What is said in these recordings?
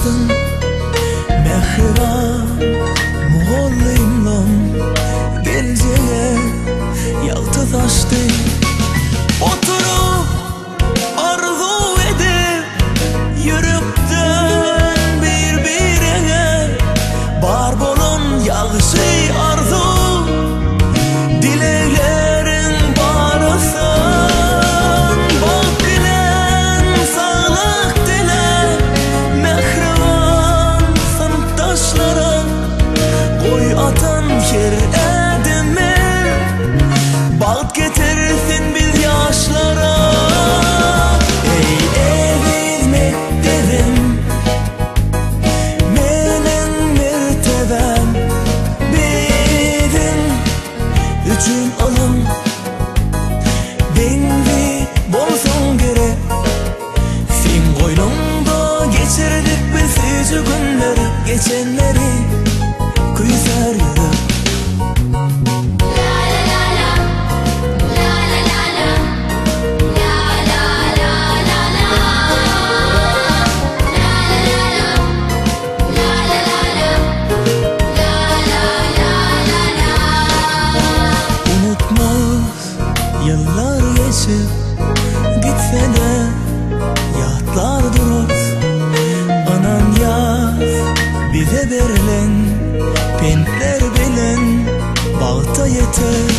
taştın mehriban muğallimlam geleceğe yalta taştı. Oturup arzu edip yürüptün birbirine bar bolun yağışı arzu dileklerin barasın bak bilen sağlık dile mehriban sınıftaşlara koy atan yer edimi bağıt getirsin biz yaşlara. Ey eviz mektebim menen mertebem bizim üçün alım benli bolsun gerek. Sen koynumda geçirdik biz yüzü günleri geçenleri kuyusar yürek. Yıllar geçip gitse de yatlar durur. Anan yaz bize verilen pentler bilen bağıta yeter.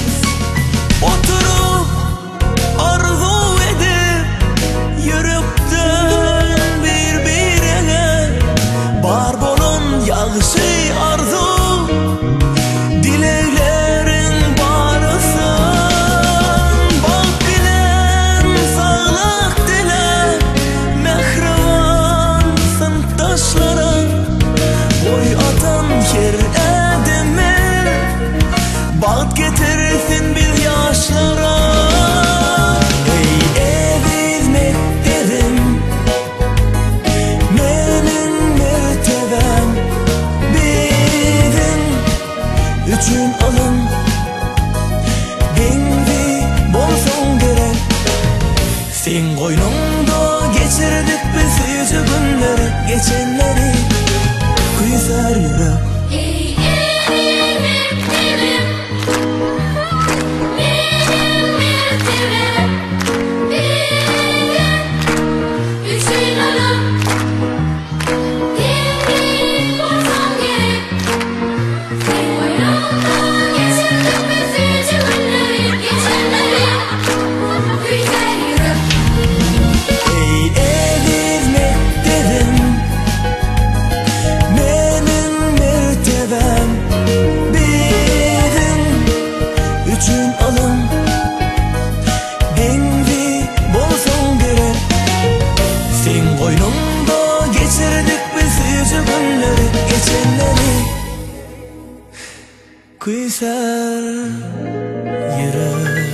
Oturup arzu edip yürüptün birbirine bar bolun yağışı arzu dileklerin barasın bak bilen sağlık dile mehriban sınıftaşlara koy atan yer edimi bağıt getirsin biz yaşlara. Ey eviz mektebim menen mertebem bizim üçün alım benli bolsun gerek. Sen koynumda geçirdik biz yüzü günleri geçenleri kuyusar yürek. Ey eviz mektebim menen mertebem bizim üçün alım benli bolsun gerek. Sen koynumda geçirdik biz yüzü günleri geçenleri kuyusar yürek. Ey eviz mektebim menen mertebem bizim üçün alım benli bolsun gerek. Sen koynumda geçirdik biz yüzü günleri geçenleri kuyusar yürek.